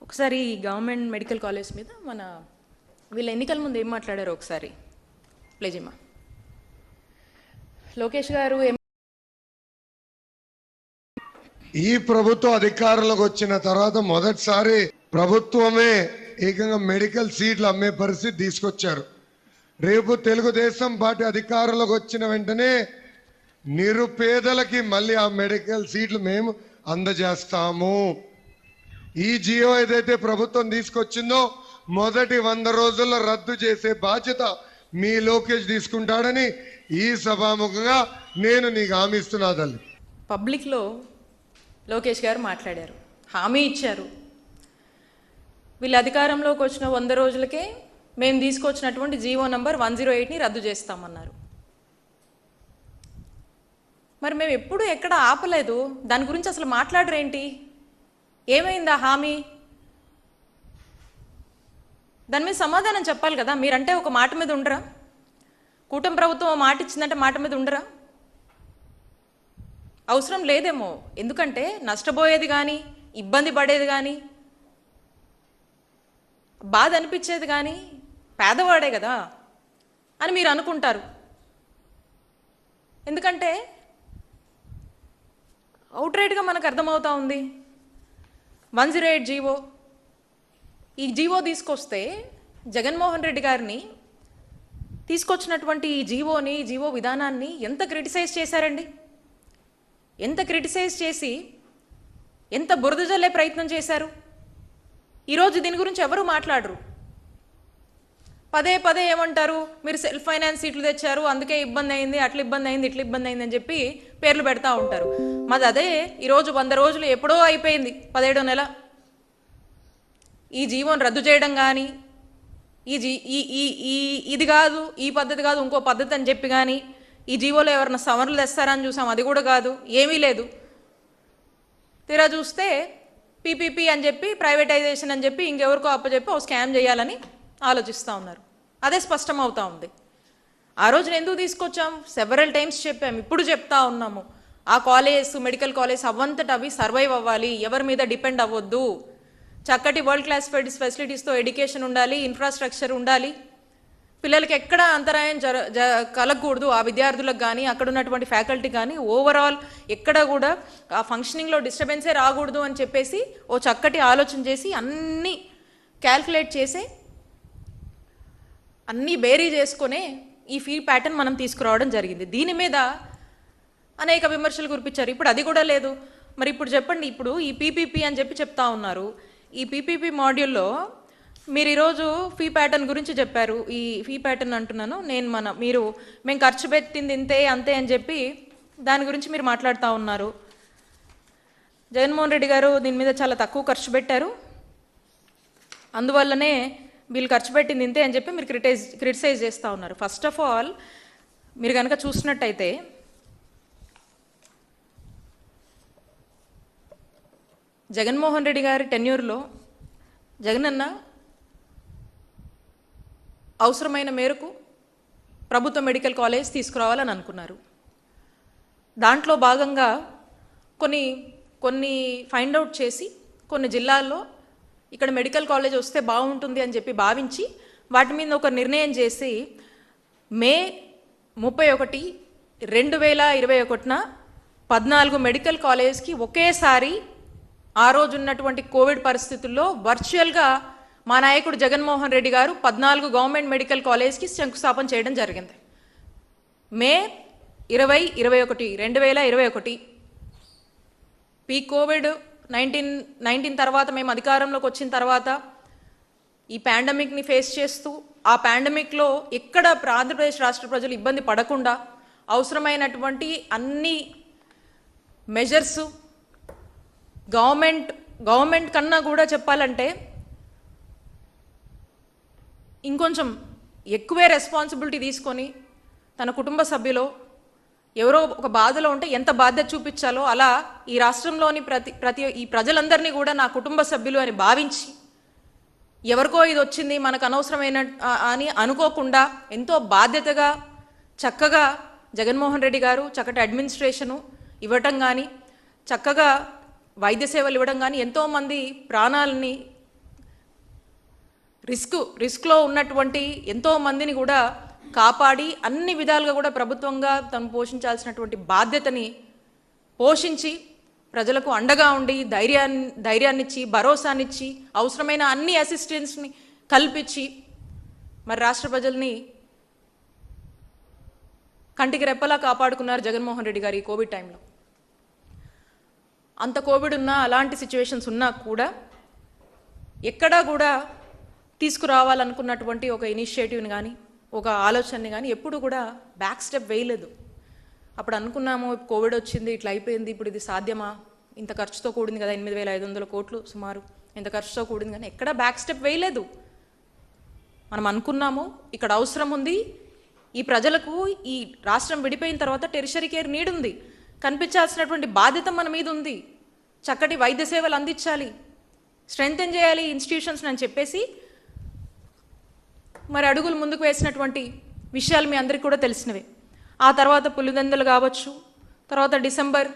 ఒకసారి government medical college మీద మన వీళ్ళ ఎన్నికల ముందు ఏం మాట్లాడారో ఒకసారి ప్లేజిమా. లోకేష్ గారు ఈ ప్రభుత్వం అధికారంలోకి వచ్చిన తర్వాత మొదటిసారి ప్రభుత్వమే ఏకంగా మెడికల్ సీట్లు అమ్మే పరిస్థితి తీసుకొచ్చారు. రేపు తెలుగుదేశం పార్టీ అధికారంలోకి వచ్చిన వెంటనే నిరుపేదలకి మళ్ళీ ఆ మెడికల్ సీట్లు మేము అందజేస్తాము. ఈ జియో ఏదైతే ప్రభుత్వం తీసుకొచ్చిందో మొదటి 100 రోజుల్లో రద్దు చేసే బాధ్యత మీ లోకేష్ తీసుకుంటాడని ఈ సభాముఖంగా నేను నీకు హామీ ఇస్తున్నా తల్లి. పబ్లిక్లో లోకేష్ గారు మాట్లాడారు, హామీ ఇచ్చారు. వీళ్ళు అధికారంలోకి వచ్చిన 100 రోజులకే మేము తీసుకొచ్చినటువంటి జీవో నంబర్ 108ని రద్దు చేస్తామన్నారు. మరి మేము ఎప్పుడు ఎక్కడ ఆపలేదు, దాని గురించి అసలు మాట్లాడరేంటి? ఏమైందా హామీ? దాని మీద సమాధానం చెప్పాలి కదా. మీరంటే ఒక మాట మీద ఉండరా? కూటమి ప్రభుత్వం మాట ఇచ్చిందంటే మాట మీద ఉండరా? అవసరం లేదేమో, ఎందుకంటే నష్టపోయేది కానీ ఇబ్బంది పడేది కానీ బాధ అనిపించేది కానీ పేదవాడే కదా అని మీరు అనుకుంటారు. ఎందుకంటే అవుట్రైట్గా మనకు అర్థమవుతా ఉంది. 108 జీవో, ఈ జీవో తీసుకొస్తే జగన్మోహన్ రెడ్డి గారిని తీసుకొచ్చినటువంటి ఈ జీవో విధానాన్ని ఎంత క్రిటిసైజ్ చేశారండి. ఎంత క్రిటిసైజ్ చేసి ఎంత బురద జల్లే ప్రయత్నం చేశారు. ఈరోజు దీని గురించి ఎవరు మాట్లాడరు. పదే పదే ఏమంటారు, మీరు సెల్ఫ్ ఫైనాన్స్ సీట్లు తెచ్చారు అందుకే ఇబ్బంది అయింది, అట్లా ఇబ్బంది అయింది, ఇట్లా ఇబ్బంది అయింది అని చెప్పి పేర్లు పెడతా ఉంటారు. మాది అదే, ఈరోజు 100 రోజులు ఎప్పుడో అయిపోయింది, 17వ నెల. ఈ జీవోని రద్దు చేయడం కానీ ఇది కాదు, ఈ పద్ధతి కాదు, ఇంకో పద్ధతి అని చెప్పి కానీ ఈ జీవోలో ఎవరన్నా సవరణలు తెస్తారని చూసాం, అది కూడా కాదు, ఏమీ లేదు. తీరా చూస్తే పీపీపీ అని చెప్పి, ప్రైవేటైజేషన్ అని చెప్పి ఇంకెవరికో అప్పచెప్పి ఓ స్కామ్ చేయాలని ఆలోచిస్తూ ఉన్నారు. అదే స్పష్టం అవుతా ఉంది. ఆ రోజున ఎందుకు తీసుకొచ్చాం? సెవరల్ టైమ్స్ చెప్పాం, ఇప్పుడు చెప్తా ఉన్నాము. ఆ కాలేజ్, మెడికల్ కాలేజ్ అవంతట అవి సర్వైవ్ అవ్వాలి, ఎవరి మీద డిపెండ్ అవ్వద్దు. చక్కటి వరల్డ్ క్లాస్ ఫెసిలిటీస్తో ఎడ్యుకేషన్ ఉండాలి, ఇన్ఫ్రాస్ట్రక్చర్ ఉండాలి. పిల్లలకి ఎక్కడ అంతరాయం కలగకూడదు, ఆ విద్యార్థులకు కానీ అక్కడ ఉన్నటువంటి ఫ్యాకల్టీ కానీ ఓవరాల్ ఎక్కడ కూడా ఆ ఫంక్షనింగ్లో డిస్టర్బెన్సే రాకూడదు అని చెప్పేసి ఓ చక్కటి ఆలోచన చేసి అన్నీ క్యాల్కులేట్ చేసి అన్నీ బేరీ చేసుకునే ఈ ఫీ ప్యాటర్న్ మనం తీసుకురావడం జరిగింది. దీని మీద అనేక విమర్శలు కురిపించారు. ఇప్పుడు అది కూడా లేదు. మరి ఇప్పుడు చెప్పండి, ఇప్పుడు ఈ పీపీపీ అని చెప్పి చెప్తా ఉన్నారు. ఈ పీపీపీ మాడ్యూల్లో మీరు ఈరోజు ఫీ ప్యాటర్న్ గురించి చెప్పారు. ఈ ఫీ ప్యాటర్న్ అంటున్నాను నేను, మేము ఖర్చు పెట్టింది ఇంతే అంతే అని చెప్పి దాని గురించి మీరు మాట్లాడుతూ ఉన్నారు. జగన్మోహన్ రెడ్డి గారు దీని మీద చాలా తక్కువ ఖర్చు పెట్టారు, అందువల్లనే వీళ్ళు ఖర్చు పెట్టింది ఇంతే అని చెప్పి మీరు క్రిటిసైజ్ చేస్తూ ఉన్నారు. ఫస్ట్ ఆఫ్ ఆల్ మీరు కనుక చూసినట్టయితే జగన్మోహన్ రెడ్డి గారి టెన్యూర్లో జగనన్న అవసరమైన మేరకు ప్రభుత్వ మెడికల్ కాలేజ్ తీసుకురావాలని అనుకున్నారు. దాంట్లో భాగంగా కొన్ని ఫైండ్ అవుట్ చేసి కొన్ని జిల్లాల్లో ఇక్కడ మెడికల్ కాలేజ్ వస్తే బాగుంటుంది అని చెప్పి భావించి వాటి మీద ఒక నిర్ణయం చేసి మే 31, 2021 14 మెడికల్ కాలేజ్కి ఒకేసారి ఆ రోజు ఉన్నటువంటి కోవిడ్ పరిస్థితుల్లో వర్చువల్గా మా నాయకుడు జగన్మోహన్ రెడ్డి గారు 14 గవర్నమెంట్ మెడికల్ కాలేజ్కి శంకుస్థాపన చేయడం జరిగింది. మే 2021 కోవిడ్-19 తర్వాత మేము అధికారంలోకి వచ్చిన తర్వాత ఈ పాండమిక్ని ఫేస్ చేస్తూ ఆ పాండమిక్లో ఎక్కడ ఆంధ్రప్రదేశ్ రాష్ట్ర ప్రజలు ఇబ్బంది పడకుండా అవసరమైనటువంటి అన్ని మెజర్స్ గవర్నమెంట్ కన్నా కూడా చెప్పాలంటే ఇంకొంచెం ఎక్కువే రెస్పాన్సిబిలిటీ తీసుకొని తన కుటుంబ సభ్యులో ఎవరో ఒక బాధలో ఉంటే ఎంత బాధ్యత చూపించాలో అలా ఈ రాష్ట్రంలోని ఈ ప్రజలందరినీ కూడా నా కుటుంబ సభ్యులు అని భావించి ఎవరికో ఇది వచ్చింది మనకు అనవసరమైన అని అనుకోకుండా ఎంతో బాధ్యతగా చక్కగా జగన్మోహన్ రెడ్డి గారు చక్కటి అడ్మినిస్ట్రేషను ఇవ్వటం కానీ చక్కగా వైద్య సేవలు ఇవ్వడం కానీ ఎంతోమంది ప్రాణాలని రిస్క్లో ఉన్నటువంటి ఎంతో మందిని కూడా కాపాడి అన్ని విధాలుగా కూడా ప్రభుత్వంగా తను పోషించాల్సినటువంటి బాధ్యతని పోషించి ప్రజలకు అండగా ఉండి ధైర్యాన్నిచ్చి భరోసానిచ్చి అవసరమైన అన్ని అసిస్టెన్స్ని కల్పించి మరి రాష్ట్ర ప్రజల్ని కంటికి రెప్పలా కాపాడుకున్నారు జగన్మోహన్ రెడ్డి గారు ఈ కోవిడ్ టైంలో. అంత కోవిడ్ ఉన్నా అలాంటి సిచ్యువేషన్స్ ఉన్నా కూడా ఎక్కడా కూడా తీసుకురావాలనుకున్నటువంటి ఒక ఇనిషియేటివ్ని కానీ ఒక ఆలోచనని కానీ ఎప్పుడు కూడా బ్యాక్ స్టెప్ వేయలేదు. అప్పుడు అనుకున్నాము కోవిడ్ వచ్చింది ఇట్లా అయిపోయింది, ఇప్పుడు ఇది సాధ్యమా, ఇంత ఖర్చుతో కూడింది కదా, 8,500 కోట్లు సుమారు, ఇంత ఖర్చుతో కూడింది, కానీ ఎక్కడా బ్యాక్ స్టెప్ వేయలేదు. మనం అనుకున్నాము ఇక్కడ అవసరం ఉంది, ఈ ప్రజలకు ఈ రాష్ట్రం విడిపోయిన తర్వాత టెరిషరీ కేర్ నీడ్ ఉంది, కనిపించాల్సినటువంటి బాధ్యత మన మీద ఉంది, చక్కటి వైద్య సేవలు అందించాలి, స్ట్రెంగ్తెన్ చేయాలి ఇన్స్టిట్యూషన్స్ అని చెప్పేసి మరి అడుగులు ముందుకు వేసినటువంటి విషయాలు మీ అందరికీ కూడా తెలిసినవే. ఆ తర్వాత పులివెందులు కావచ్చు, తర్వాత డిసెంబర్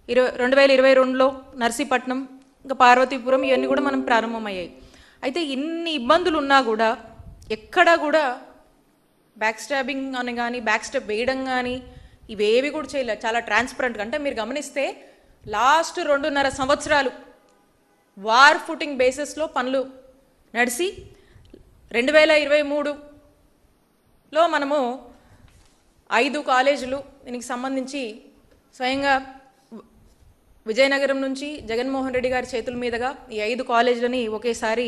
2022లో నర్సీపట్నం, ఇంకా పార్వతీపురం, ఇవన్నీ కూడా మనం ప్రారంభమయ్యాయి. అయితే ఇన్ని ఇబ్బందులు ఉన్నా కూడా ఎక్కడా కూడా బ్యాక్ స్టాబింగ్ అని కానీ బ్యాక్ స్టెప్ వేయడం కానీ ఇవేవి కూడా చేయలేదు. చాలా ట్రాన్స్పరెంట్గా, అంటే మీరు గమనిస్తే లాస్ట్ 2.5 సంవత్సరాలు వార్ ఫుటింగ్ బేసిస్లో పనులు నడిచి 2023లో మనము 5 కాలేజీలు దీనికి సంబంధించి స్వయంగా విజయనగరం నుంచి జగన్మోహన్ రెడ్డి గారి చేతుల మీదుగా ఈ 5 కాలేజీలని ఒకేసారి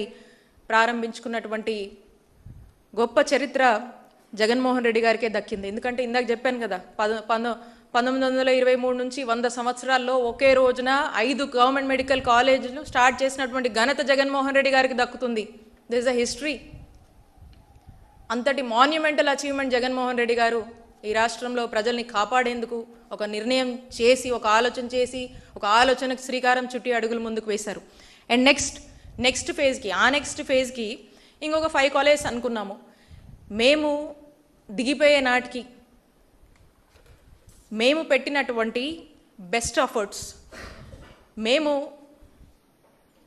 ప్రారంభించుకున్నటువంటి గొప్ప చరిత్ర జగన్మోహన్ రెడ్డి గారికే దక్కింది. ఎందుకంటే ఇందాక చెప్పాను కదా, 1923 నుంచి 100 సంవత్సరాల్లో ఒకే రోజున 5 గవర్నమెంట్ మెడికల్ కాలేజీలు స్టార్ట్ చేసినటువంటి ఘనత జగన్మోహన్ రెడ్డి గారికి దక్కుతుంది. This is a history. అంతటి మాన్యుమెంటల్ అచీవ్మెంట్ జగన్మోహన్ రెడ్డి గారు ఈ రాష్ట్రంలో ప్రజల్ని కాపాడేందుకు ఒక నిర్ణయం చేసి, ఒక ఆలోచన చేసి, ఒక ఆలోచనకు శ్రీకారం చుట్టి అడుగులు ముందుకు వేశారు. అండ్ నెక్స్ట్ ఫేజ్కి ఇంకొక 5 కాలేజెస్ అనుకున్నాము. మేము దిగిపోయే నాటికి మేము పెట్టినటువంటి బెస్ట్ ఎఫర్ట్స్, మేము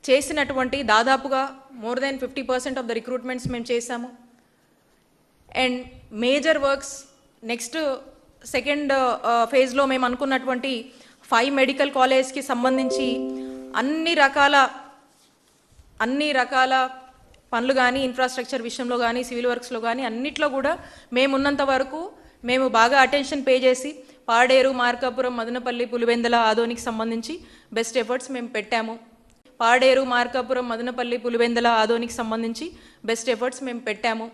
చేసినటువంటి దాదాపుగా more than 50% of the recruitments మేము చేశాము. And major works next second ఫేజ్లో మేము అనుకున్నటువంటి 5 మెడికల్ కాలేజ్కి సంబంధించి అన్ని రకాల పనులు కానీ ఇన్ఫ్రాస్ట్రక్చర్ విషయంలో కానీ సివిల్ వర్క్స్లో కానీ అన్నిట్లో కూడా మేమున్నంత వరకు మేము బాగా అటెన్షన్ పే చేసి పాడేరు, మార్కాపురం, మదనపల్లి, పులివెందుల, ఆదోనికి సంబంధించి బెస్ట్ ఎఫర్ట్స్ మేము పెట్టాము. పాడేరు, మార్కాపురం, మదనపల్లి, పులివెందుల, ఆదోనికి సంబంధించి బెస్ట్ ఎఫర్ట్స్ మేము పెట్టాము.